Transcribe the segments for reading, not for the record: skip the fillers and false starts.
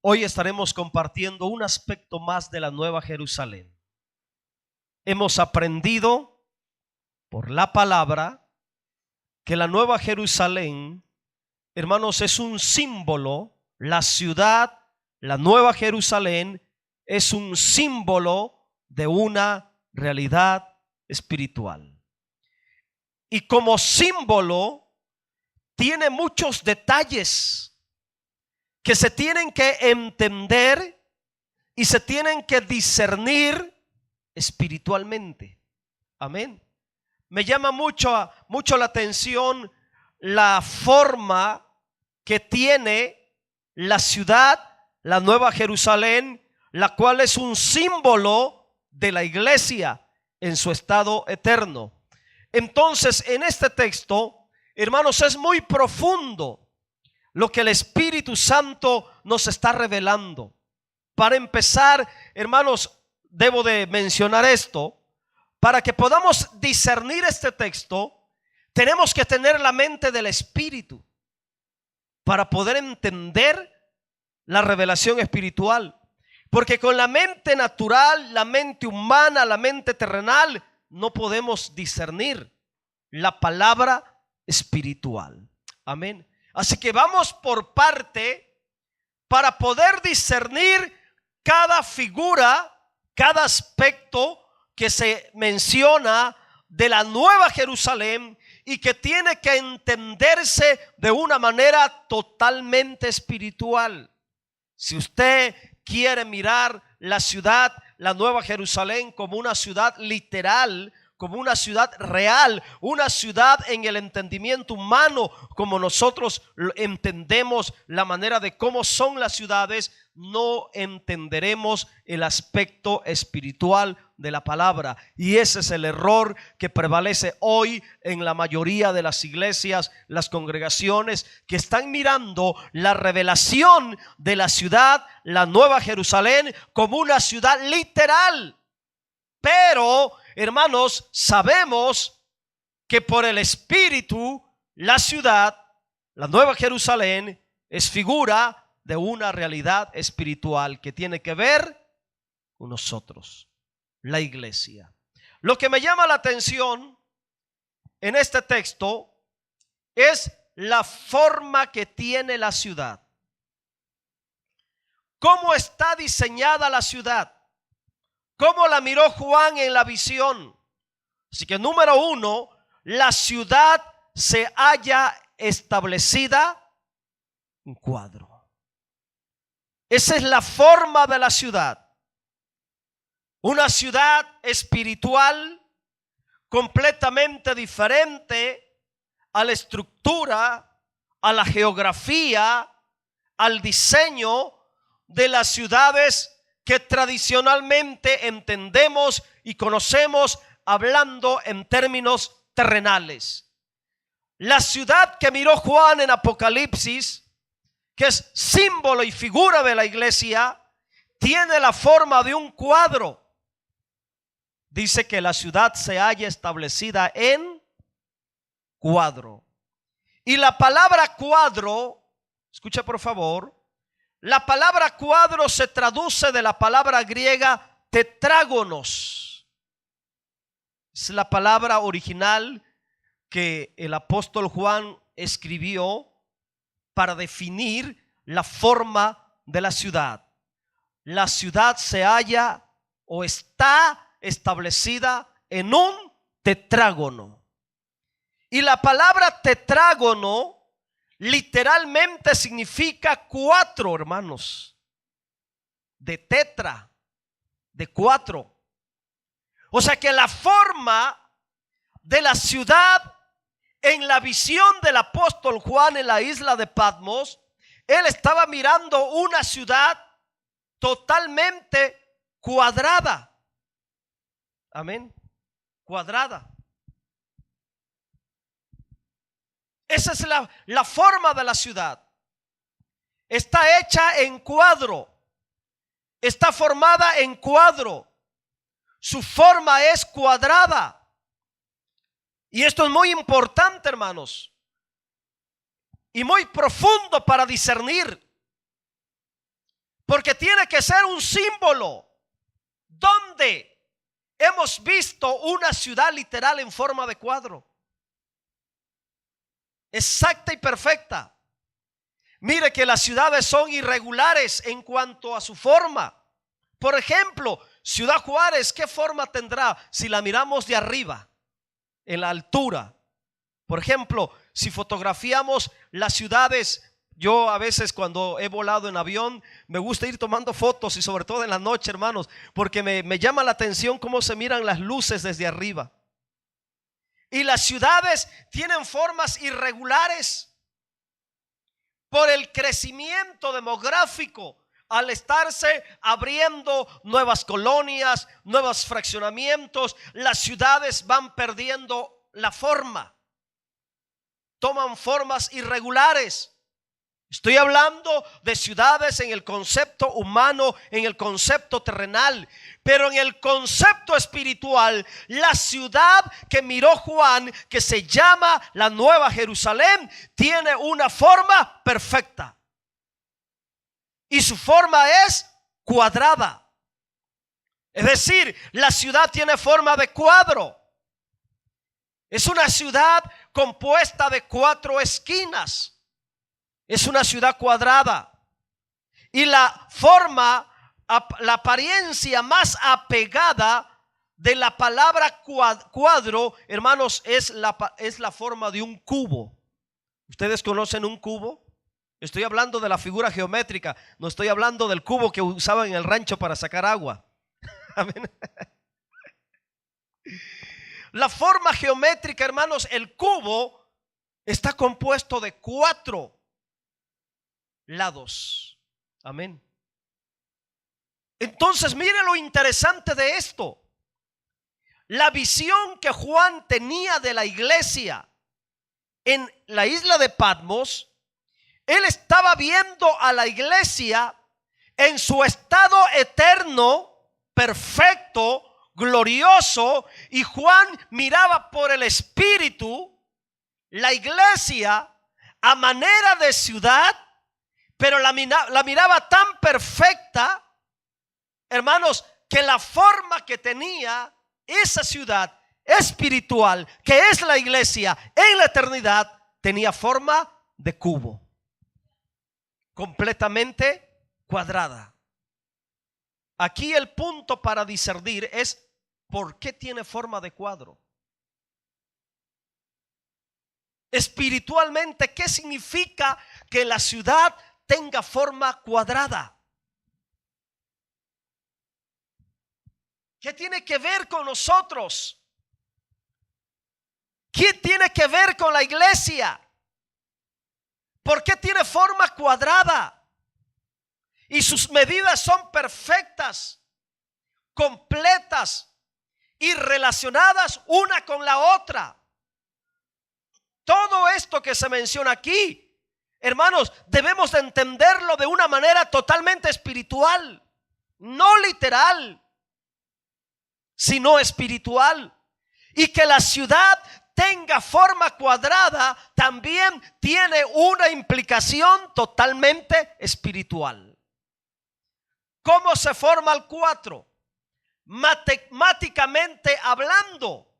Hoy estaremos compartiendo un aspecto más de la Nueva Jerusalén. Hemos aprendido por la palabra que la Nueva Jerusalén, hermanos, es un símbolo. La ciudad, la Nueva Jerusalén, es un símbolo de una realidad espiritual. Y como símbolo tiene muchos detalles que se tienen que entender y se tienen que discernir espiritualmente. Amén. Me llama mucho la atención la forma que tiene la ciudad, la Nueva Jerusalén, la cual es un símbolo de la iglesia en su estado eterno. Entonces, en este texto, hermanos, es muy profundo lo que el Espíritu Santo nos está revelando. Para empezar, hermanos, debo de mencionar esto. Para que podamos discernir este texto, tenemos que tener la mente del Espíritu para poder entender la revelación espiritual. Porque con la mente natural, la mente humana, la mente terrenal, no podemos discernir la palabra espiritual. Amén. Así que vamos por parte para poder discernir cada figura, cada aspecto que se menciona de la Nueva Jerusalén y que tiene que entenderse de una manera totalmente espiritual. Si usted quiere mirar la ciudad, la Nueva Jerusalén, como una ciudad literal, como una ciudad real, una ciudad en el entendimiento humano, como nosotros entendemos la manera de cómo son las ciudades, no entenderemos el aspecto espiritual de la palabra. Y ese es el error que prevalece hoy en la mayoría de las iglesias, las congregaciones que están mirando la revelación de la ciudad, la Nueva Jerusalén, como una ciudad literal. Pero, hermanos, sabemos que por el Espíritu, la ciudad, la Nueva Jerusalén, es figura de una realidad espiritual que tiene que ver con nosotros, la iglesia. Lo que me llama la atención en este texto es la forma que tiene la ciudad. ¿Cómo está diseñada la ciudad? ¿Cómo la miró Juan en la visión? Así que número uno, la ciudad se halla establecida en cuadro. Esa es la forma de la ciudad. Una ciudad espiritual completamente diferente a la estructura, a la geografía, al diseño de las ciudades que tradicionalmente entendemos y conocemos hablando en términos terrenales. La ciudad que miró Juan en Apocalipsis, que es símbolo y figura de la iglesia, tiene la forma de un cuadro. Dice que la ciudad se halla establecida en cuadro. Y la palabra cuadro, escucha por favor, la palabra cuadro se traduce de la palabra griega tetrágonos. Es la palabra original que el apóstol Juan escribió para definir la forma de la ciudad. La ciudad se halla o está establecida en un tetrágono. Y la palabra tetrágono literalmente significa cuatro, hermanos. De tetra, de cuatro. O sea que la forma de la ciudad en la visión del apóstol Juan en la isla de Patmos, él estaba mirando una ciudad totalmente cuadrada. Amén. Cuadrada. Esa es la forma de la ciudad. Está hecha en cuadro. Está formada en cuadro. Su forma es cuadrada. Y esto es muy importante, hermanos, y muy profundo para discernir. Porque tiene que ser un símbolo. ¿Dónde hemos visto una ciudad literal en forma de cuadro? Exacta y perfecta. Mire que las ciudades son irregulares en cuanto a su forma. Por ejemplo, Ciudad Juárez, ¿qué forma tendrá si la miramos de arriba, en la altura? Por ejemplo, si fotografiamos las ciudades, yo a veces cuando he volado en avión me gusta ir tomando fotos, y sobre todo en la noche, hermanos, porque me llama la atención cómo se miran las luces desde arriba. Y las ciudades tienen formas irregulares por el crecimiento demográfico. Al estarse abriendo nuevas colonias, nuevos fraccionamientos, las ciudades van perdiendo la forma. Toman formas irregulares. Estoy hablando de ciudades en el concepto humano, en el concepto terrenal, pero en el concepto espiritual, la ciudad que miró Juan, que se llama la Nueva Jerusalén, tiene una forma perfecta. Y su forma es cuadrada. Es decir, la ciudad tiene forma de cuadro. Es una ciudad compuesta de 4 esquinas. Es una ciudad cuadrada. Y la forma, la apariencia más apegada de la palabra cuadro, hermanos, es la forma de un cubo. ¿Ustedes conocen un cubo? Estoy hablando de la figura geométrica, no estoy hablando del cubo que usaban en el rancho para sacar agua. Amén. La forma geométrica, hermanos, el cubo está compuesto de 4 lados. Amén. Entonces, mire lo interesante de esto. La visión que Juan tenía de la iglesia en la isla de Patmos, él estaba viendo a la iglesia en su estado eterno, perfecto, glorioso, y Juan miraba por el Espíritu la iglesia a manera de ciudad, pero la miraba tan perfecta, hermanos, que la forma que tenía esa ciudad espiritual, que es la iglesia en la eternidad, tenía forma de cubo, completamente cuadrada. Aquí el punto para discernir es ¿por qué tiene forma de cuadro? Espiritualmente, ¿qué significa que la ciudad tenga forma cuadrada? ¿Qué tiene que ver con nosotros? ¿Qué tiene que ver con la iglesia? ¿Por qué tiene forma cuadrada? Y sus medidas son perfectas, completas y relacionadas una con la otra. Todo esto que se menciona aquí, hermanos, debemos de entenderlo de una manera totalmente espiritual, no literal, sino espiritual. Y que la ciudad tenga forma cuadrada también tiene una implicación totalmente espiritual. ¿Cómo se forma el 4? Matemáticamente hablando.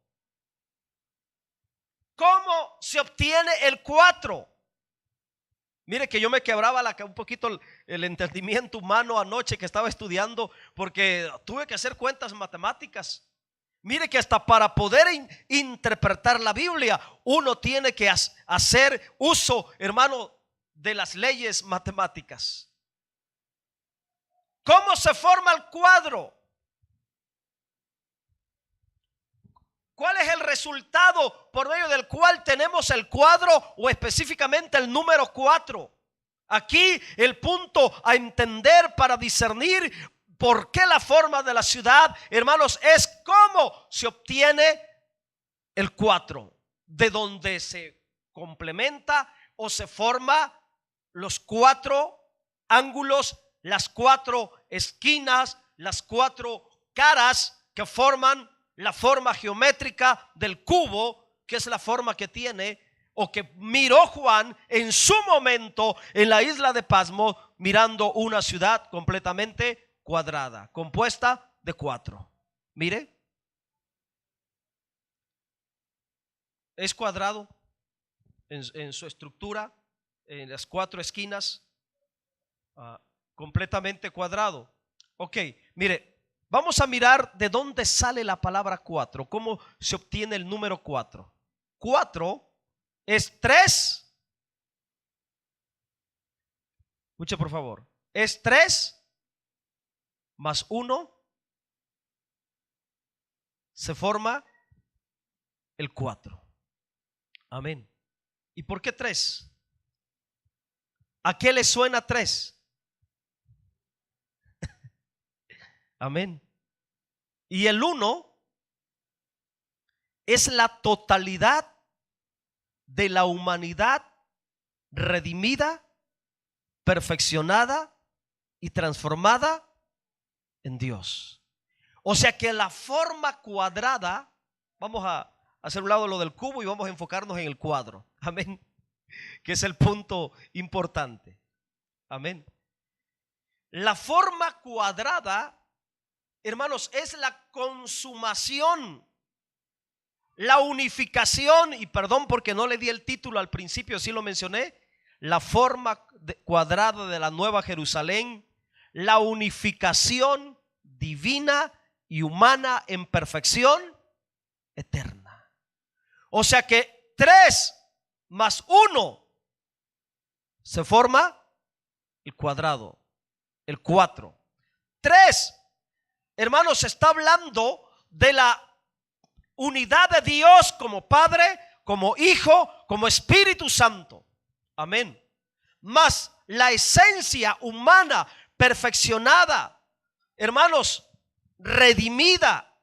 ¿Cómo se obtiene el 4? Mire que yo me quebraba un poquito el entendimiento humano anoche que estaba estudiando, porque tuve que hacer cuentas matemáticas. Mire que hasta para poder interpretar la Biblia, uno tiene que hacer uso, hermano, de las leyes matemáticas. ¿Cómo se forma el cuadro? ¿Cuál es el resultado por medio del cual tenemos el cuadro, o específicamente el número 4? Aquí el punto a entender para discernir por qué la forma de la ciudad, hermanos, es cómo se obtiene el 4, de donde se complementa o se forma los 4 ángulos, las 4 esquinas, las 4 caras que forman la forma geométrica del cubo, que es la forma que tiene o que miró Juan en su momento en la isla de Patmos, mirando una ciudad completamente cuadrada, compuesta de 4. Mire, es cuadrado en su estructura, en las 4 esquinas, completamente cuadrado. Ok, mire, vamos a mirar de dónde sale la palabra 4, cómo se obtiene el número 4. 4 es 3. Escuche por favor, es 3 más 1, se forma el 4. Amén. ¿Y por qué 3? ¿A qué le suena 3? Amén. Y el 1 es la totalidad de la humanidad redimida, perfeccionada y transformada en Dios. O sea que la forma cuadrada, vamos a hacer un lado lo del cubo y vamos a enfocarnos en el cuadro. Amén. Que es el punto importante. Amén. La forma cuadrada, hermanos, es la consumación, la unificación, y perdón porque no le di el título al principio, sí lo mencioné, la forma cuadrada de la Nueva Jerusalén, la unificación divina y humana en perfección eterna. O sea que 3 más 1 se forma el cuadrado, el 4. 3, hermanos, está hablando de la unidad de Dios como Padre, como Hijo, como Espíritu Santo. Amén. Más la esencia humana perfeccionada, hermanos, redimida,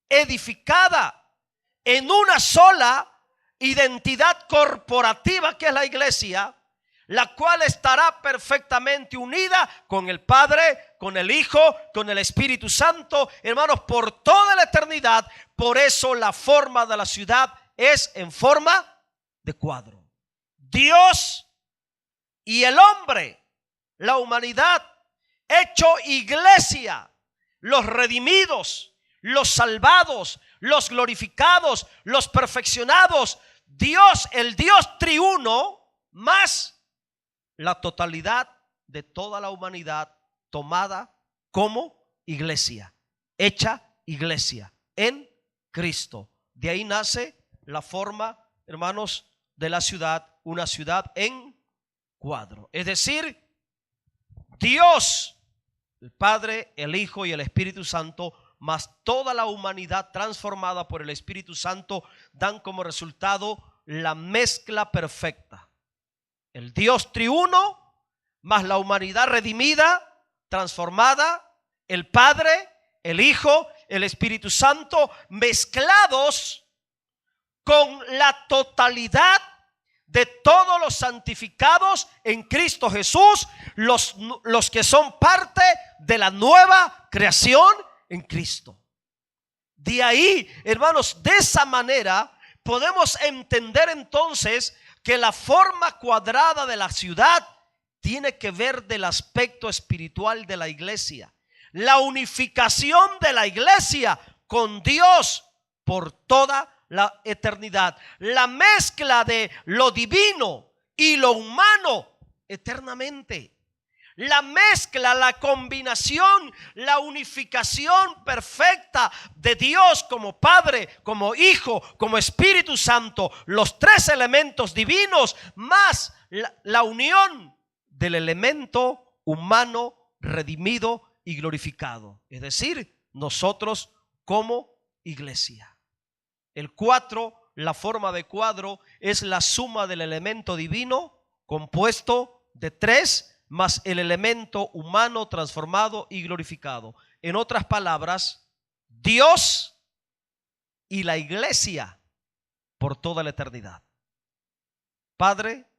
edificada en una sola identidad corporativa que es la iglesia, la cual estará perfectamente unida con el Padre, con el Hijo, con el Espíritu Santo, hermanos, por toda la eternidad. Por eso la forma de la ciudad es en forma de cuadro. Dios y el hombre, la humanidad, hecho iglesia, los redimidos, los salvados, los glorificados, los perfeccionados, Dios, el Dios triuno, más la totalidad de toda la humanidad tomada como iglesia, hecha iglesia en Cristo. De ahí nace la forma, hermanos, de la ciudad, una ciudad en cuadro. Es decir, Dios, el Padre, el Hijo y el Espíritu Santo, más toda la humanidad transformada por el Espíritu Santo, dan como resultado la mezcla perfecta. El Dios triuno más la humanidad redimida, transformada, el Padre, el Hijo, el Espíritu Santo, mezclados con la totalidad de todos los santificados en Cristo Jesús, los que son parte de la nueva creación en Cristo. De ahí, hermanos, de esa manera podemos entender entonces que la forma cuadrada de la ciudad tiene que ver del aspecto espiritual de la iglesia, la unificación de la iglesia con Dios por toda la eternidad, la mezcla de lo divino y lo humano eternamente, la mezcla, la combinación, la unificación perfecta de Dios como Padre, como Hijo, como Espíritu Santo, los 3 elementos divinos más la unión del elemento humano redimido y glorificado, es decir, nosotros como iglesia. El 4, la forma de cuadro, es la suma del elemento divino compuesto de 3 más el elemento humano transformado y glorificado. En otras palabras, Dios y la iglesia por toda la eternidad. Padre,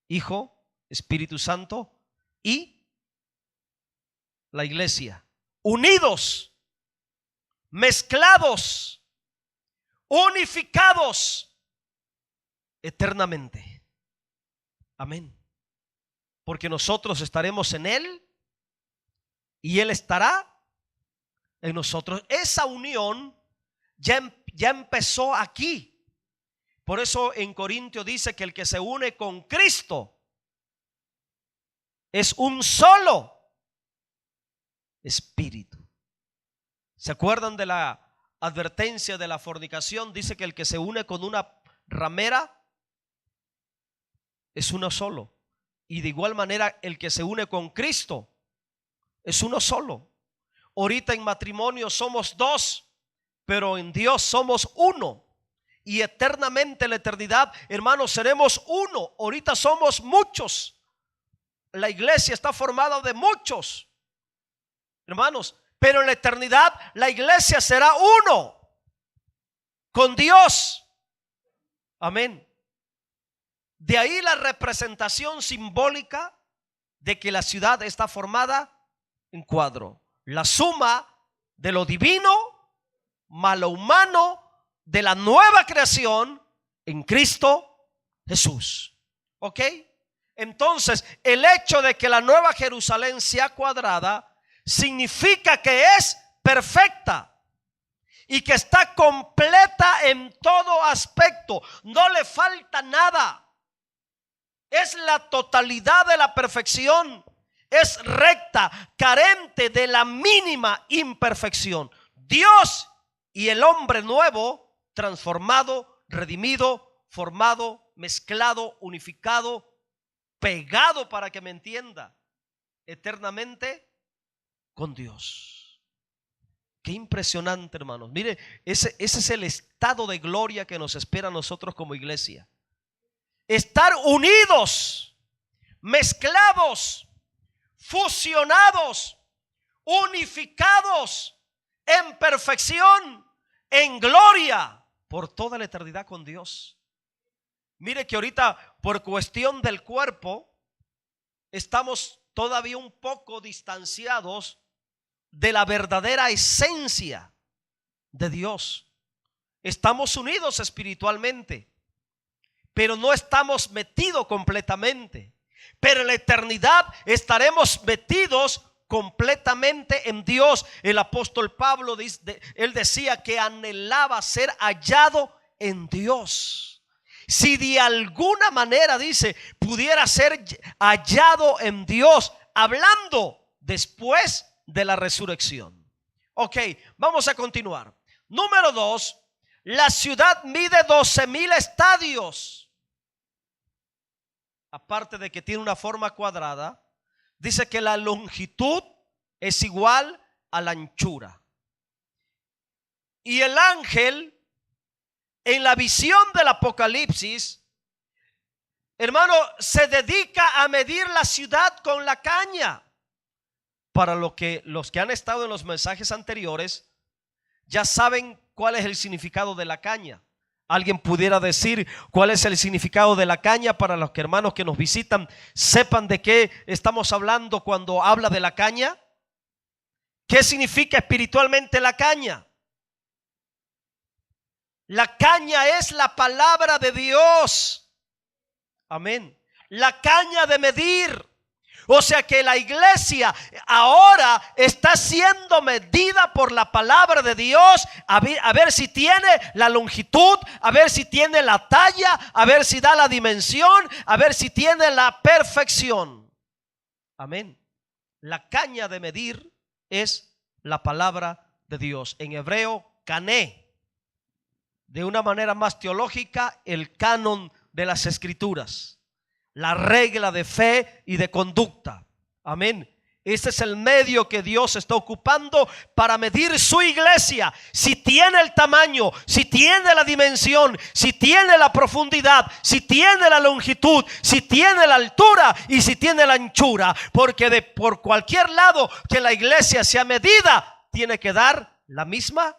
Hijo, Espíritu Santo y la iglesia, unidos, mezclados, unificados eternamente. Amén. porque nosotros estaremos en Él y Él estará en nosotros. Esa unión ya empezó aquí. Por eso en Corintios dice que el que se une con Cristo es un solo espíritu. ¿Se acuerdan de la advertencia de la fornicación? Dice que el que se une con una ramera es uno solo. Y de igual manera el que se une con Cristo es uno solo. Ahorita en matrimonio somos dos, pero en Dios somos uno. Y eternamente en la eternidad, hermanos, seremos uno. Ahorita somos muchos. La iglesia está formada de muchos, hermanos, pero en la eternidad la iglesia será uno con Dios. Amén. De ahí la representación simbólica de que la ciudad está formada en cuadro. La suma de lo divino más lo humano de la nueva creación en Cristo Jesús. ¿Ok? Entonces, el hecho de que la nueva Jerusalén sea cuadrada significa que es perfecta y que está completa en todo aspecto. No le falta nada. Es la totalidad de la perfección. Es recta, carente de la mínima imperfección. Dios y el hombre nuevo, transformado, redimido, formado, mezclado, unificado, pegado, para que me entienda, eternamente con Dios. Qué impresionante, hermanos. Mire, ese es el estado de gloria que nos espera a nosotros como iglesia. Estar unidos, mezclados, fusionados, unificados en perfección, en gloria, por toda la eternidad con Dios. Mire que ahorita por cuestión del cuerpo estamos todavía un poco distanciados de la verdadera esencia de Dios. Estamos unidos espiritualmente, pero no estamos metidos completamente. Pero en la eternidad estaremos metidos completamente en Dios. El apóstol Pablo, él decía que anhelaba ser hallado en Dios. Si de alguna manera, dice, pudiera ser hallado en Dios, hablando después de la resurrección. Ok, vamos a continuar. Número 2, la ciudad mide 12,000 estadios. Aparte de que tiene una forma cuadrada, dice que la longitud es igual a la anchura. Y el ángel, en la visión del Apocalipsis, hermano, se dedica a medir la ciudad con la caña. Para los que han estado en los mensajes anteriores, ya saben cuál es el significado de la caña. ¿Alguien pudiera decir cuál es el significado de la caña para los hermanos que nos visitan sepan de qué estamos hablando cuando habla de la caña? ¿Qué significa espiritualmente la caña? La caña es la palabra de Dios. Amén. La caña de medir. O sea que la iglesia ahora está siendo medida por la palabra de Dios, a ver si tiene la longitud, a ver si tiene la talla, a ver si da la dimensión, a ver si tiene la perfección. Amén. La caña de medir es la palabra de Dios. En hebreo, cané. De una manera más teológica, el canon de las escrituras. La regla de fe y de conducta. Amén. Este es el medio que Dios está ocupando para medir su iglesia. Si tiene el tamaño, si tiene la dimensión, si tiene la profundidad, si tiene la longitud, si tiene la altura y si tiene la anchura. Porque por cualquier lado que la iglesia sea medida, tiene que dar la misma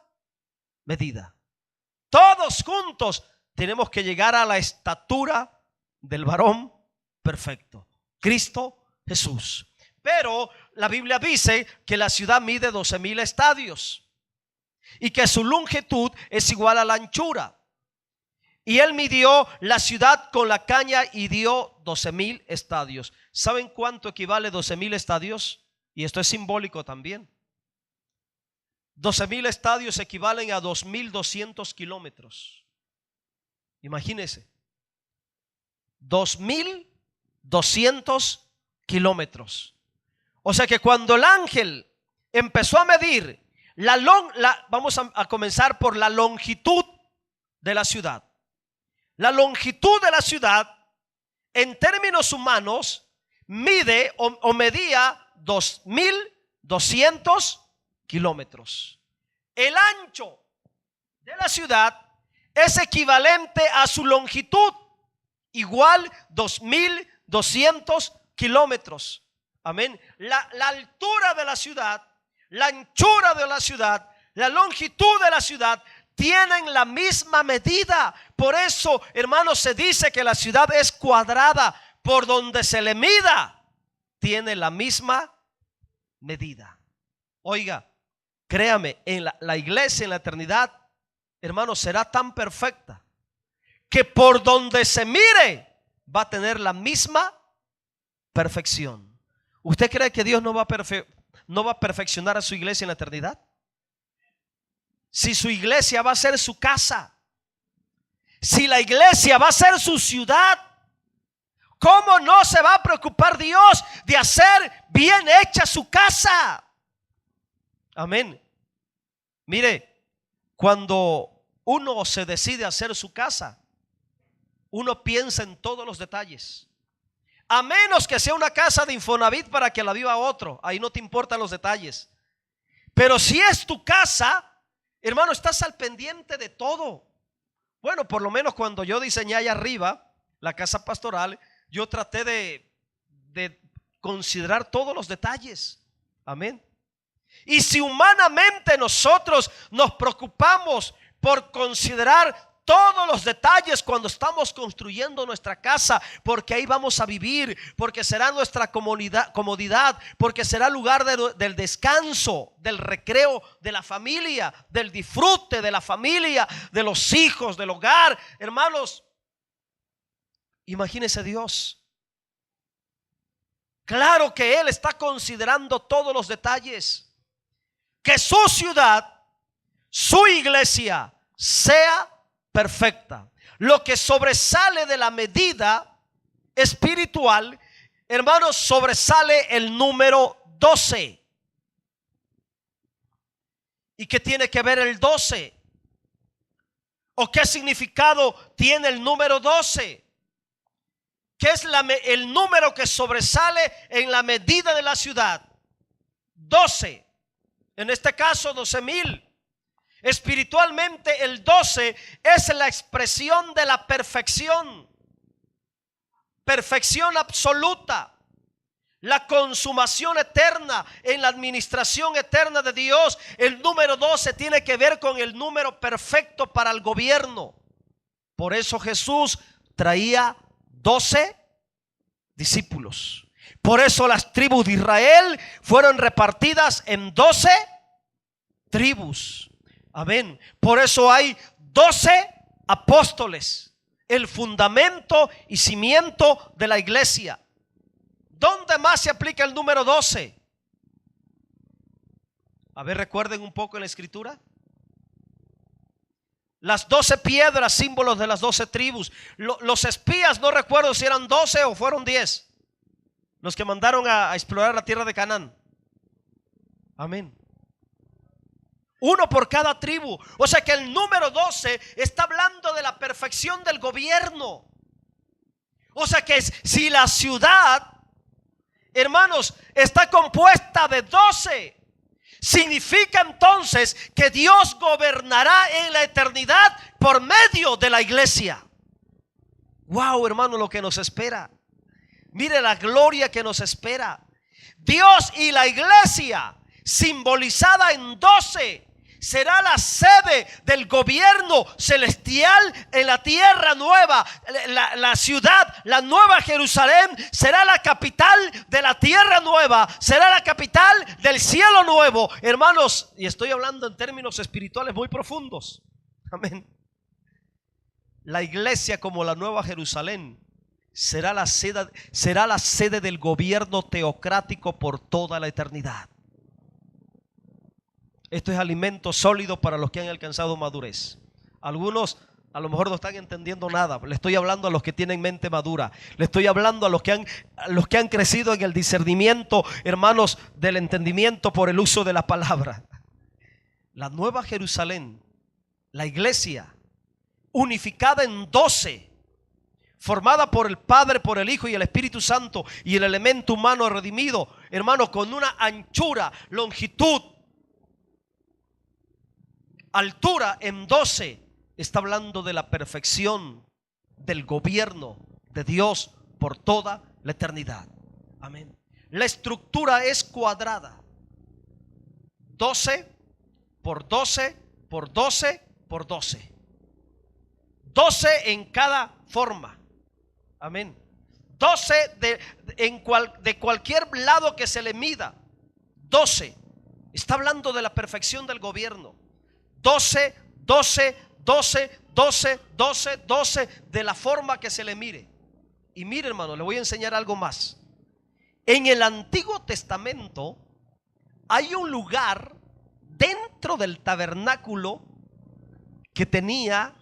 medida. Todos juntos tenemos que llegar a la estatura del varón perfecto, Cristo Jesús. Pero la Biblia dice que la ciudad mide 12,000 estadios y que su longitud es igual a la anchura. Y él midió la ciudad con la caña y dio 12,000 estadios. ¿Saben cuánto equivale 12,000 estadios? Y esto es simbólico también. 12,000 estadios equivalen a 2,200 kilómetros. Imagínense. 2,200 kilómetros. O sea que cuando el ángel empezó a medir vamos a comenzar por la longitud de la ciudad. La longitud de la ciudad, en términos humanos, mide o medía 2,200 kilómetros. El ancho de la ciudad es equivalente a su longitud, igual 2,200 kilómetros. Amén. La altura de la ciudad, la anchura de la ciudad, la longitud de la ciudad tienen la misma medida. Por eso, hermanos, se dice que la ciudad es cuadrada. Por donde se le mida, tiene la misma medida. Oiga, créame, en la iglesia en la eternidad, hermanos, será tan perfecta que por donde se mire va a tener la misma perfección. ¿Usted cree que Dios no va a perfeccionar a su iglesia en la eternidad? Si su iglesia va a ser su casa, si la iglesia va a ser su ciudad, ¿cómo no se va a preocupar Dios de hacer bien hecha su casa? Amén. Mire, cuando uno se decide hacer su casa, uno piensa en todos los detalles. A menos que sea una casa de Infonavit para que la viva otro, ahí no te importan los detalles. Pero si es tu casa, hermano, estás al pendiente de todo. Bueno, por lo menos cuando yo diseñé allá arriba la casa pastoral, yo traté de considerar todos los detalles. Amén. Y si humanamente nosotros nos preocupamos por considerar todos los detalles cuando estamos construyendo nuestra casa, porque ahí vamos a vivir, porque será nuestra comodidad, porque será lugar del descanso, del recreo de la familia, del disfrute de la familia, de los hijos, del hogar. Hermanos, imagínese Dios. Claro que Él está considerando todos los detalles. Que su ciudad, su iglesia sea perfecta. Lo que sobresale de la medida espiritual, hermanos, sobresale el número 12. ¿Y qué tiene que ver el 12? ¿O qué significado tiene el número 12? ¿Qué es el número que sobresale en la medida de la ciudad? 12. En este caso 12,000. Espiritualmente el 12 es la expresión de la perfección. Perfección absoluta. La consumación eterna en la administración eterna de Dios. El número 12 tiene que ver con el número perfecto para el gobierno. Por eso Jesús traía 12 discípulos. Por eso las tribus de Israel fueron repartidas en 12 tribus. Amén. Por eso hay 12 apóstoles, el fundamento y cimiento de la iglesia. ¿Dónde más se aplica el número 12? A ver, recuerden un poco en la escritura. Las 12 piedras, símbolos de las 12 tribus. Los espías, no recuerdo si eran 12 o fueron 10. Los que mandaron a explorar la tierra de Canaán. Amén. Uno por cada tribu. O sea que el número 12 está hablando de la perfección del gobierno. O sea que si la ciudad, hermanos, está compuesta de 12, significa entonces que Dios gobernará en la eternidad por medio de la iglesia. Wow, hermano, lo que nos espera. Mire la gloria que nos espera. Dios y la iglesia, simbolizada en 12, será la sede del gobierno celestial en la tierra nueva. La ciudad, la nueva Jerusalén, será la capital de la tierra nueva, será la capital del cielo nuevo. Hermanos, y estoy hablando en términos espirituales muy profundos. Amén. La iglesia como la nueva Jerusalén será la sede del gobierno teocrático por toda la eternidad. Esto es alimento sólido para los que han alcanzado madurez. Algunos a lo mejor no están entendiendo nada. Le estoy hablando a los que tienen mente madura. Le estoy hablando a los que han crecido en el discernimiento, hermanos, del entendimiento por el uso de la palabra. La Nueva Jerusalén, la iglesia, unificada en 12, formada por el Padre, por el Hijo y el Espíritu Santo, y el elemento humano redimido, hermano, con una anchura, longitud, altura en 12, está hablando de la perfección del gobierno de Dios por toda la eternidad. Amén. La estructura es cuadrada. 12 por 12 por 12 por 12. 12 en cada forma. Amén. 12 de cualquier lado que se le mida. 12. Está hablando de la perfección del gobierno. 12, 12, 12, 12, 12, 12, de la forma que se le mire. Y mire, hermano, le voy a enseñar algo más. En el Antiguo Testamento hay un lugar dentro del tabernáculo que tenía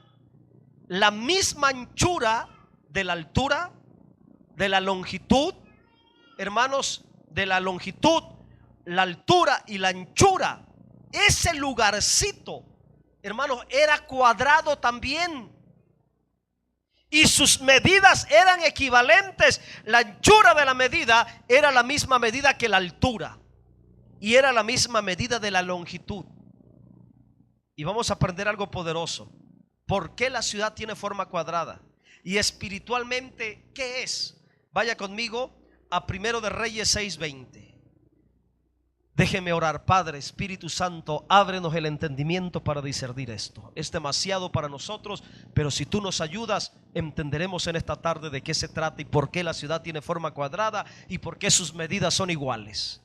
la misma anchura de la altura, de la longitud, hermanos, de la longitud, la altura y la anchura. Ese lugarcito, hermanos, era cuadrado también, y sus medidas eran equivalentes. La anchura de la medida era la misma medida que la altura, y era la misma medida de la longitud. Y vamos a aprender algo poderoso. ¿Por qué la ciudad tiene forma cuadrada? Y espiritualmente, ¿qué es? Vaya conmigo a 1 de Reyes 6:20. Déjeme orar. Padre, Espíritu Santo, ábrenos el entendimiento para discernir esto. Es demasiado para nosotros, pero si tú nos ayudas, entenderemos en esta tarde de qué se trata y por qué la ciudad tiene forma cuadrada y por qué sus medidas son iguales.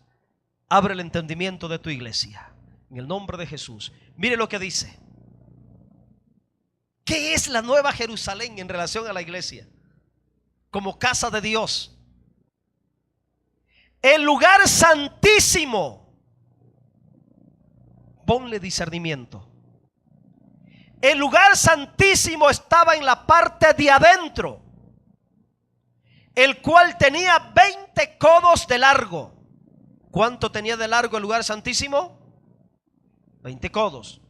Abre el entendimiento de tu iglesia, en el nombre de Jesús. Mire lo que dice. ¿Qué es la Nueva Jerusalén en relación a la iglesia? Como casa de Dios. El lugar santísimo. Ponle discernimiento. El lugar santísimo estaba en la parte de adentro, el cual tenía 20 codos de largo. ¿Cuánto tenía de largo el lugar santísimo? 20 codos.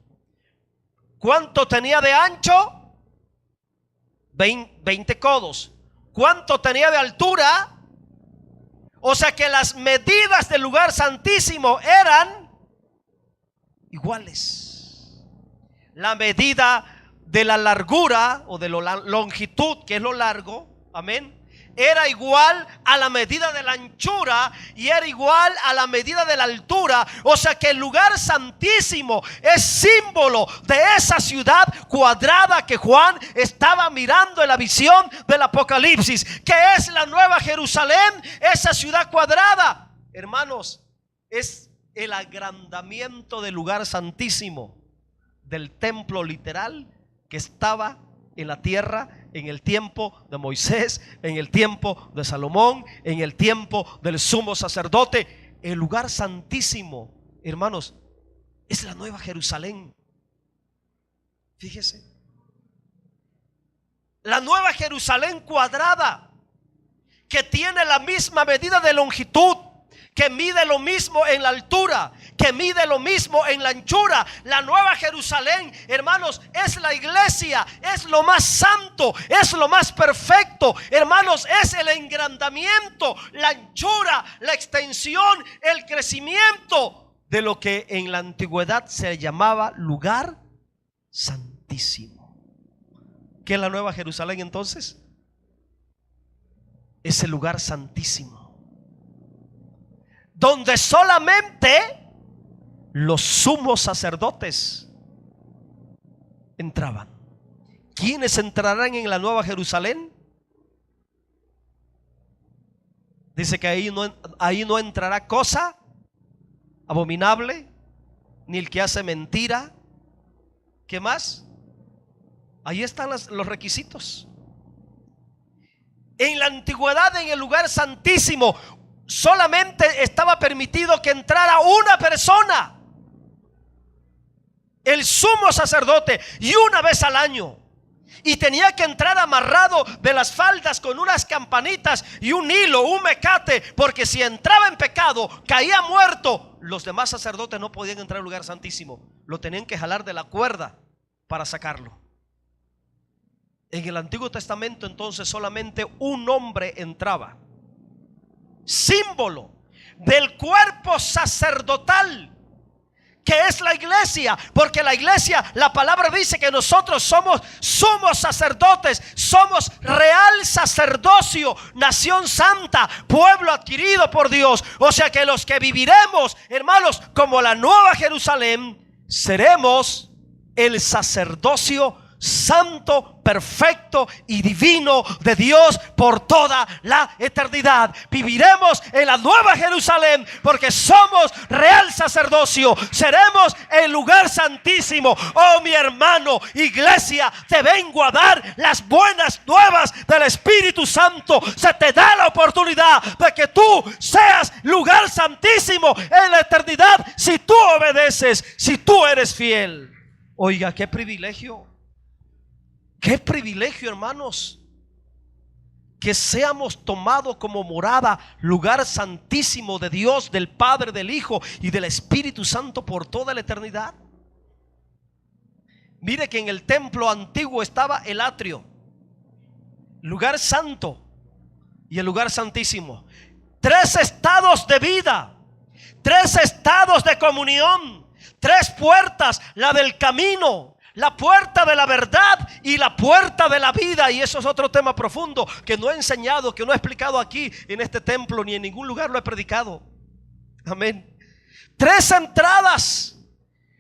¿Cuánto tenía de ancho? 20 codos. ¿Cuánto tenía de altura? O sea que las medidas del lugar santísimo eran iguales. La medida de la largura o de la longitud, que es lo largo, amén, era igual a la medida de la anchura y era igual a la medida de la altura. O sea que el lugar santísimo es símbolo de esa ciudad cuadrada que Juan estaba mirando en la visión del Apocalipsis, que es la Nueva Jerusalén, esa ciudad cuadrada. Hermanos, es el agrandamiento del lugar santísimo, del templo literal que estaba en la tierra en el tiempo de Moisés, en el tiempo de Salomón, en el tiempo del sumo sacerdote. El lugar santísimo, hermanos, es la Nueva Jerusalén. Fíjese, la Nueva Jerusalén cuadrada, que tiene la misma medida de longitud, que mide lo mismo en la altura, que mide lo mismo en la anchura. La Nueva Jerusalén, hermanos, es la iglesia, es lo más santo, es lo más perfecto, hermanos, es el engrandamiento, la anchura, la extensión, el crecimiento de lo que en la antigüedad se llamaba lugar santísimo. ¿Qué es la Nueva Jerusalén entonces? Es el lugar santísimo, donde solamente los sumos sacerdotes entraban. ¿Quiénes entrarán en la Nueva Jerusalén? Dice que ahí no entrará cosa abominable, ni el que hace mentira. ¿Qué más? Ahí están los requisitos. En la antigüedad, en el lugar santísimo, solamente estaba permitido que entrara una persona, el sumo sacerdote, y una vez al año. Y tenía que entrar amarrado de las faldas con unas campanitas y un hilo, un mecate, porque si entraba en pecado, caía muerto. Los demás sacerdotes no podían entrar al lugar santísimo, lo tenían que jalar de la cuerda para sacarlo. En el Antiguo Testamento entonces solamente un hombre entraba, símbolo del cuerpo sacerdotal que es la iglesia, porque la iglesia, la palabra dice que nosotros somos sacerdotes, somos real sacerdocio, nación santa, pueblo adquirido por Dios. O sea que los que viviremos, hermanos, como la nueva Jerusalén, seremos el sacerdocio santo, perfecto y divino de Dios por toda la eternidad. Viviremos en la nueva Jerusalén porque somos real sacerdocio, seremos el lugar santísimo. Oh, mi hermano, iglesia, te vengo a dar las buenas nuevas del Espíritu Santo. Se te da la oportunidad de que tú seas lugar santísimo en la eternidad si tú obedeces, si tú eres fiel. Oiga, qué privilegio. Qué privilegio, hermanos, que seamos tomados como morada, lugar santísimo de Dios, del Padre, del Hijo y del Espíritu Santo por toda la eternidad. Mire que en el templo antiguo estaba el atrio, lugar santo y el lugar santísimo. 3 estados de vida, 3 estados de comunión, 3 puertas: la del camino, la puerta de la verdad y la puerta de la vida. Y eso es otro tema profundo que no he enseñado, que no he explicado aquí en este templo, ni en ningún lugar lo he predicado. Amén. 3 entradas: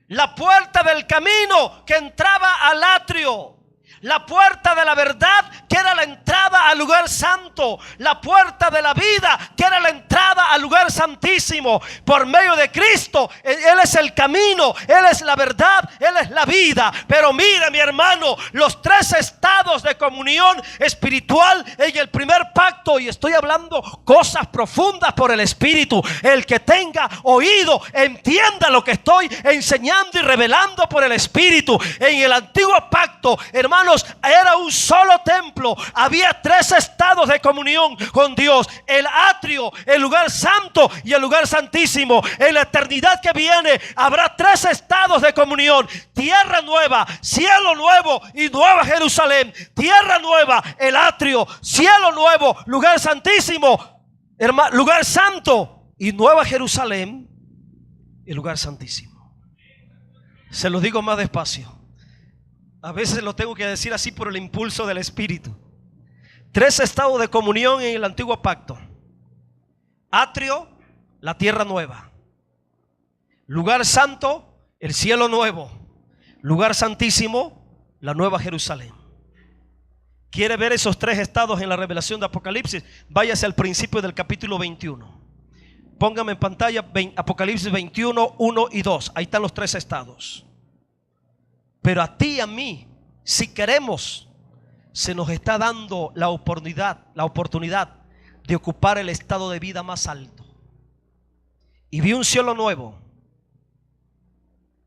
la puerta del camino, que entraba al atrio; la puerta de la verdad, que era la entrada al lugar santo; la puerta de la vida, que era la entrada al lugar santísimo. Por medio de Cristo, Él es el camino, Él es la verdad, Él es la vida. Pero mira, mi hermano, los 3 estados de comunión espiritual en el primer pacto, y estoy hablando cosas profundas por el Espíritu. El que tenga oído, entienda lo que estoy enseñando y revelando por el Espíritu. En el antiguo pacto, hermano, era un solo templo. Había 3 estados de comunión con Dios: el atrio, el lugar santo y el lugar santísimo. En la eternidad que viene habrá 3 estados de comunión: tierra nueva, cielo nuevo y nueva Jerusalén. Tierra nueva, el atrio; cielo nuevo, lugar santísimo, lugar santo; y nueva Jerusalén, el lugar santísimo. Se lo digo más despacio. A veces lo tengo que decir así por el impulso del Espíritu. 3 estados de comunión en el antiguo pacto: atrio, la tierra nueva; lugar santo, el cielo nuevo; lugar santísimo, la nueva Jerusalén. ¿Quiere ver esos 3 estados en la revelación de Apocalipsis? Váyase al principio del capítulo 21. Póngame en pantalla Apocalipsis 21, 1 y 2. Ahí están los 3 estados. Pero a ti y a mí, si queremos, se nos está dando la oportunidad de ocupar el estado de vida más alto. Y vi un cielo nuevo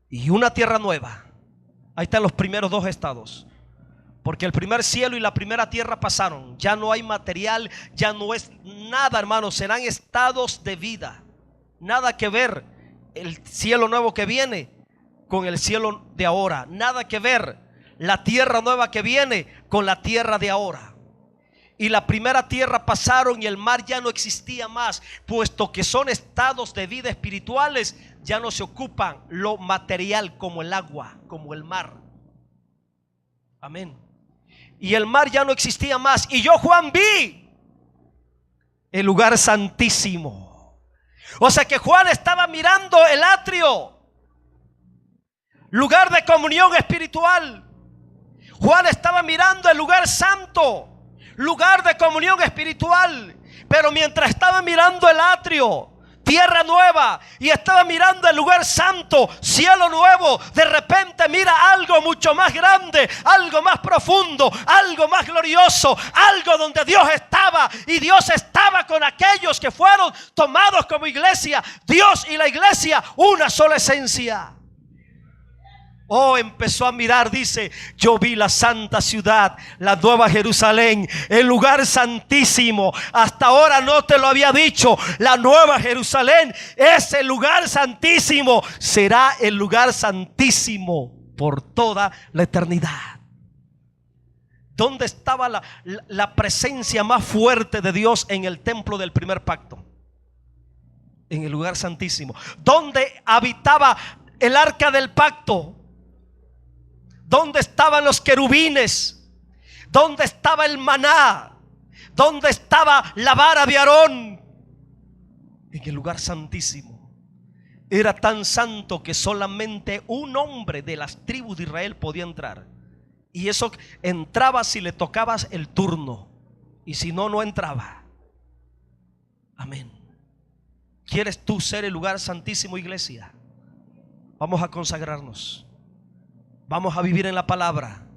y una tierra nueva. Ahí están los primeros 2 estados. Porque el primer cielo y la primera tierra pasaron. Ya no hay material, ya no es nada, hermanos. Serán estados de vida. Nada que ver el cielo nuevo que viene con el cielo de ahora. Nada que ver la tierra nueva que viene con la tierra de ahora. Y la primera tierra pasaron y el mar ya no existía más, puesto que son estados de vida espirituales. Ya no se ocupan lo material como el agua, como el mar. Amén. Y el mar ya no existía más. Y yo, Juan, vi el lugar santísimo. O sea que Juan estaba mirando el atrio, lugar de comunión espiritual. Juan estaba mirando el lugar santo, lugar de comunión espiritual. Pero mientras estaba mirando el atrio, tierra nueva, y estaba mirando el lugar santo, cielo nuevo. De repente mira algo mucho más grande, algo más profundo, algo más glorioso, algo donde Dios estaba, y Dios estaba con aquellos que fueron tomados como iglesia. Dios y la iglesia, una sola esencia. Oh, empezó a mirar, dice: yo vi la santa ciudad, la nueva Jerusalén, el lugar santísimo. Hasta ahora no te lo había dicho. La nueva Jerusalén es el lugar santísimo. Será el lugar santísimo por toda la eternidad. ¿Dónde estaba la presencia más fuerte de Dios? En el templo del primer pacto, en el lugar santísimo. ¿Dónde habitaba el arca del pacto? ¿Dónde estaban los querubines? ¿Dónde estaba el maná? ¿Dónde estaba la vara de Aarón? En el lugar santísimo. Era tan santo que solamente un hombre de las tribus de Israel podía entrar. Y eso entraba si le tocabas el turno, y si no, no entraba. Amén. ¿Quieres tú ser el lugar santísimo, iglesia? Vamos a consagrarnos. Vamos a vivir en la palabra.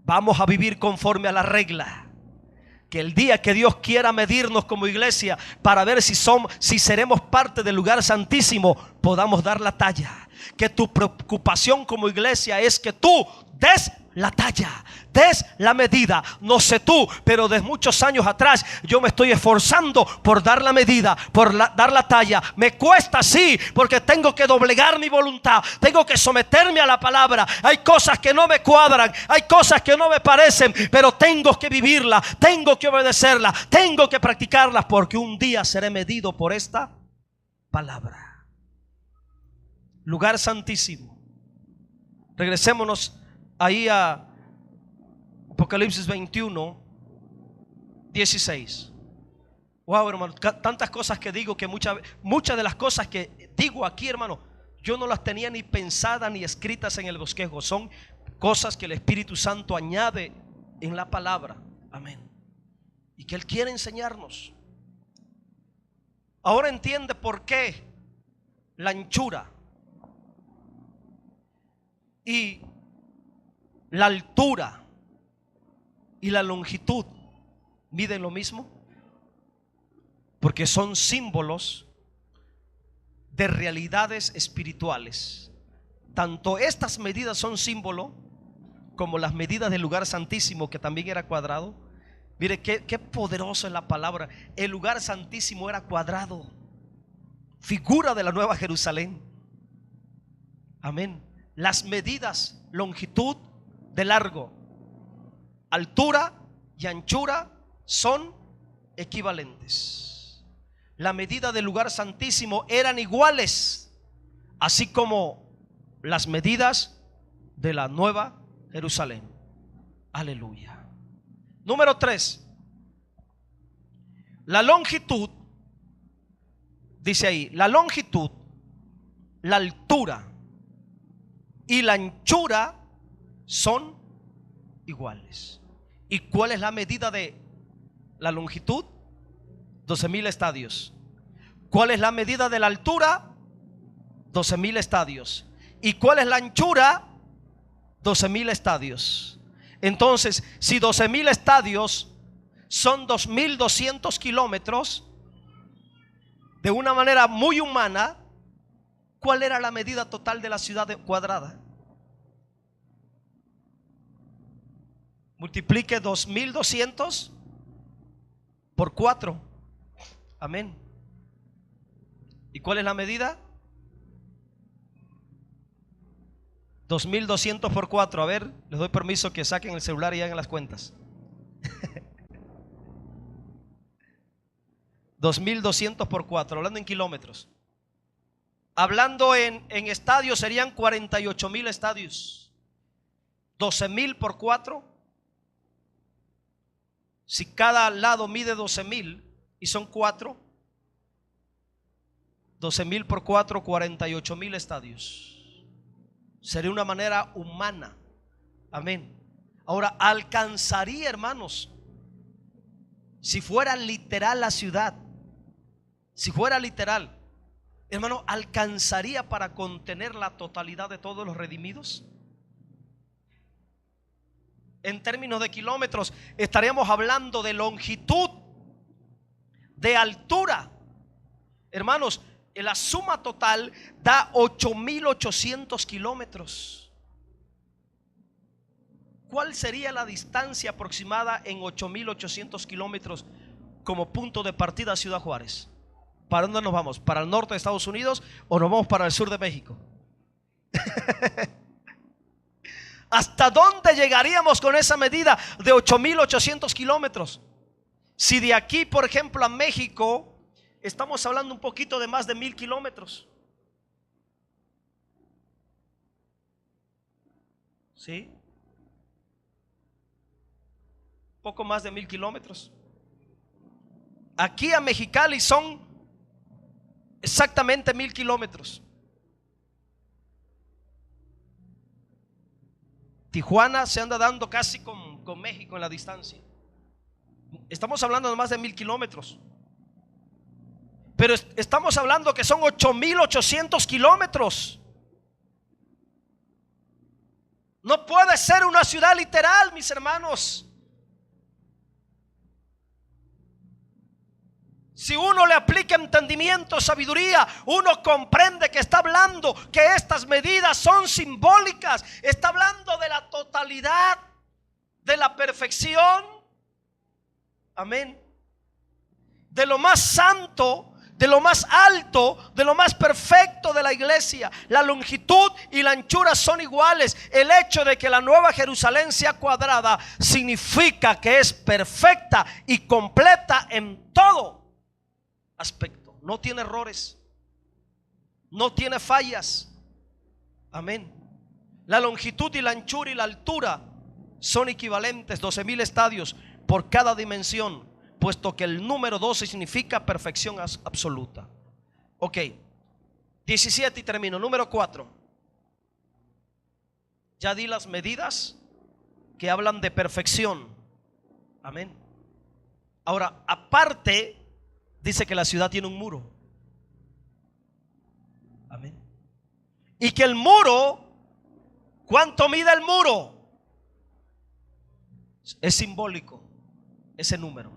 Vamos a vivir conforme a la regla. Que el día que Dios quiera medirnos como iglesia para ver si seremos parte del lugar santísimo, podamos dar la talla. Que tu preocupación como iglesia es que tú des la talla, des la medida. No sé tú, pero desde muchos años atrás yo me estoy esforzando por dar la medida, por dar la talla. Me cuesta, sí, porque tengo que doblegar mi voluntad, tengo que someterme a la palabra. Hay cosas que no me cuadran, hay cosas que no me parecen, pero tengo que vivirla, tengo que obedecerla, tengo que practicarlas, porque un día seré medido por esta palabra. Lugar santísimo. Regresémonos ahí a Apocalipsis 21, 16. Wow, hermano, tantas cosas que digo, que muchas de las cosas que digo aquí, hermano, yo no las tenía ni pensadas ni escritas en el bosquejo. Son cosas que el Espíritu Santo añade en la palabra. Amén. Y que Él quiere enseñarnos. Ahora entiende por qué la anchura y la altura y la longitud miden lo mismo, porque son símbolos de realidades espirituales. Tanto estas medidas son símbolo como las medidas del lugar santísimo, que también era cuadrado. Mire qué poderosa es la palabra. El lugar santísimo era cuadrado, figura de la nueva Jerusalén. Amén. Las medidas, longitud de largo, altura y anchura son equivalentes. La medida del lugar santísimo eran iguales, así como las medidas de la nueva Jerusalén. Aleluya. Número 3. La longitud, dice ahí, la longitud, la altura y la anchura son iguales. ¿Y cuál es la medida de la longitud? 12,000 estadios. ¿Cuál es la medida de la altura? 12,000 estadios. ¿Y cuál es la anchura? 12,000 estadios. Entonces, si 12,000 estadios son 2,200 kilómetros, de una manera muy humana, ¿cuál era la medida total de la ciudad cuadrada? Multiplique 2,200 por 4. Amén. ¿Y cuál es la medida? 2,200 por 4. A ver, les doy permiso que saquen el celular y hagan las cuentas. 2,200 por 4, hablando en kilómetros. Hablando en estadios, serían 48,000 estadios. 12,000 por 4. Si cada lado mide 12,000 y son 4, 12,000 por 4, 48,000 estadios. Sería una manera humana. Amén. Ahora, alcanzaría, hermanos, si fuera literal la ciudad, Si fuera literal, hermano, ¿alcanzaría para contener la totalidad de todos los redimidos? En términos de kilómetros, estaríamos hablando de longitud, de altura. Hermanos, la suma total da 8.800 kilómetros. ¿Cuál sería la distancia aproximada en 8.800 kilómetros como punto de partida a Ciudad Juárez? ¿Para dónde nos vamos? ¿Para el norte de Estados Unidos o nos vamos para el sur de México? ¿Hasta dónde llegaríamos con esa medida de 8.800 kilómetros? Si de aquí, por ejemplo, a México, estamos hablando un poquito de más de 1.000 kilómetros. ¿Sí? Poco más de 1.000 kilómetros. Aquí a Mexicali son exactamente 1.000 kilómetros. Tijuana se anda dando casi con México en la distancia. Estamos hablando de más de 1.000 kilómetros. Pero estamos hablando que son 8.800 kilómetros. No puede ser una ciudad literal, mis hermanos. Si uno le aplica entendimiento, sabiduría, uno comprende que está hablando que estas medidas son simbólicas. Está hablando de la totalidad, de la perfección. Amén. De lo más santo, de lo más alto, de lo más perfecto de la iglesia. La longitud y la anchura son iguales. El hecho de que la Nueva Jerusalén sea cuadrada significa que es perfecta y completa en todo aspecto. No tiene errores, no tiene fallas. Amén. La longitud y la anchura y la altura son equivalentes, 12.000 estadios por cada dimensión, puesto que el número 12 significa perfección absoluta. Ok, 17 y termino. Número 4. Ya di las medidas que hablan de perfección. Amén. Ahora, aparte, dice que la ciudad tiene un muro. Amén. Y que el muro, ¿cuánto mide el muro? Es simbólico ese número.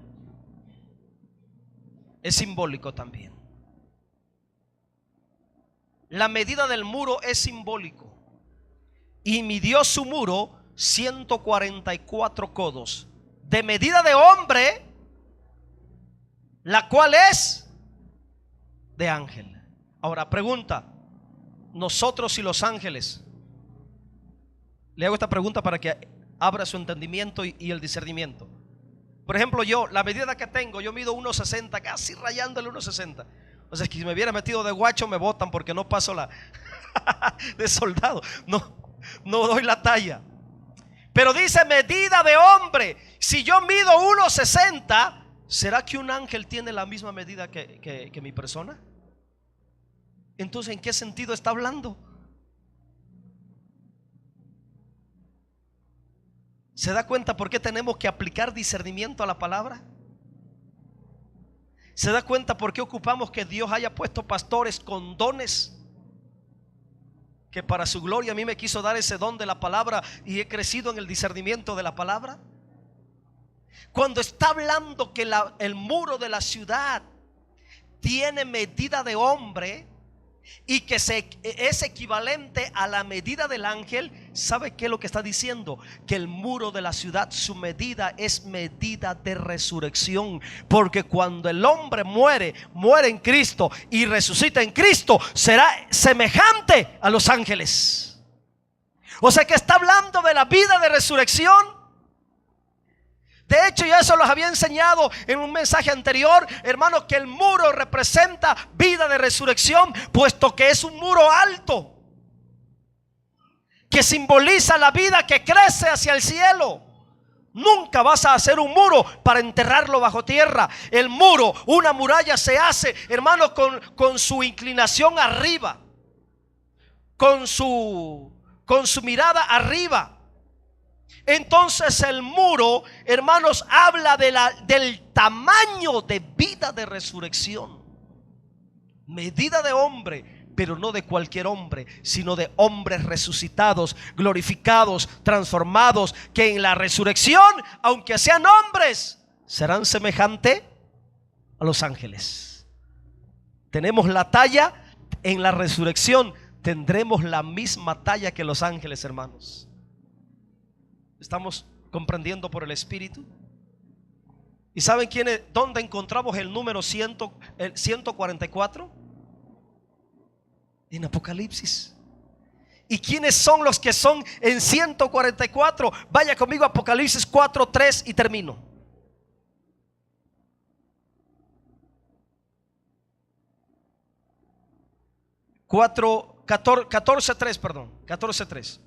Es simbólico también. La medida del muro es simbólico. Y midió su muro 144 codos. De medida de hombre, la cual es de ángel. Ahora pregunta, nosotros y los ángeles. Le hago esta pregunta para que abra su entendimiento y el discernimiento. Por ejemplo, yo, la medida que tengo, yo mido 1.60, casi rayando el 1.60. O sea, que si me hubiera metido de guacho me botan porque no paso la de soldado. No doy la talla. Pero dice medida de hombre. Si yo mido 1.60, ¿será que un ángel tiene la misma medida que mi persona? Entonces, ¿en qué sentido está hablando? ¿Se da cuenta por qué tenemos que aplicar discernimiento a la palabra? ¿Se da cuenta por qué ocupamos que Dios haya puesto pastores con dones? Que para su gloria a mí me quiso dar ese don de la palabra y he crecido en el discernimiento de la palabra. Cuando está hablando que el muro de la ciudad tiene medida de hombre y que es equivalente a la medida del ángel, ¿sabe qué es lo que está diciendo? Que el muro de la ciudad, su medida es medida de resurrección. Porque cuando el hombre muere en Cristo y resucita en Cristo, será semejante a los ángeles. O sea que está hablando de la vida de resurrección. De hecho, yo eso los había enseñado en un mensaje anterior, hermanos, que el muro representa vida de resurrección, puesto que es un muro alto que simboliza la vida que crece hacia el cielo. Nunca vas a hacer un muro para enterrarlo bajo tierra. El muro, una muralla se hace, hermanos, con su inclinación arriba, con su mirada arriba. Entonces el muro, hermanos, habla del tamaño de vida de resurrección. medida de hombre, pero no de cualquier hombre, sino de hombres resucitados, glorificados, transformados, que en la resurrección, aunque sean hombres, serán semejantes a los ángeles. Tenemos la talla, en la resurrección tendremos la misma talla que los ángeles, hermanos. ¿Estamos comprendiendo por el Espíritu? ¿Y saben dónde encontramos el número 144? En Apocalipsis. ¿Y quiénes son los que son en 144? Vaya conmigo a Apocalipsis 4:3 y termino. 14:3.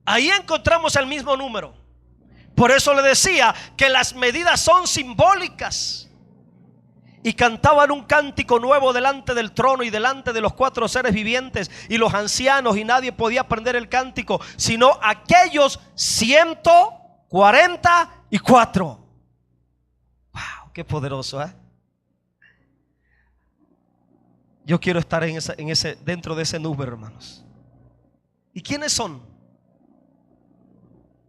Ahí encontramos el mismo número. Por eso le decía que las medidas son simbólicas. Y cantaban un cántico nuevo delante del trono y delante de los 4 seres vivientes y los ancianos, y nadie podía aprender el cántico sino aquellos 144. Wow, qué poderoso, ¿eh? Yo quiero estar dentro de ese número, hermanos. ¿Y quiénes son?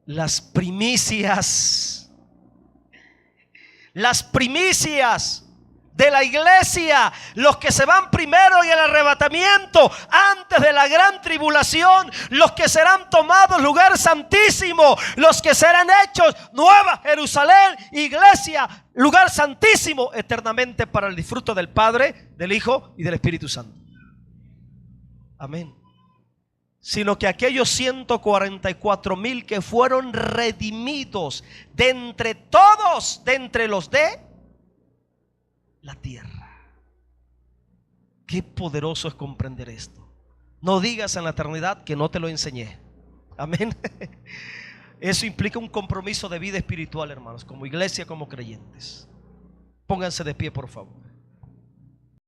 Las primicias. Las primicias de la iglesia, los que se van primero en el arrebatamiento antes de la gran tribulación, los que serán tomados lugar santísimo, los que serán hechos nueva Jerusalén, iglesia, lugar santísimo eternamente para el disfrute del Padre, del Hijo y del Espíritu Santo. Amén. Sino que aquellos 144,000 que fueron redimidos de entre todos, de entre los de la tierra. Qué poderoso es comprender esto. No digas en la eternidad que no te lo enseñé. Amén. Eso implica un compromiso de vida espiritual, hermanos, como iglesia, como creyentes. Pónganse de pie, por favor.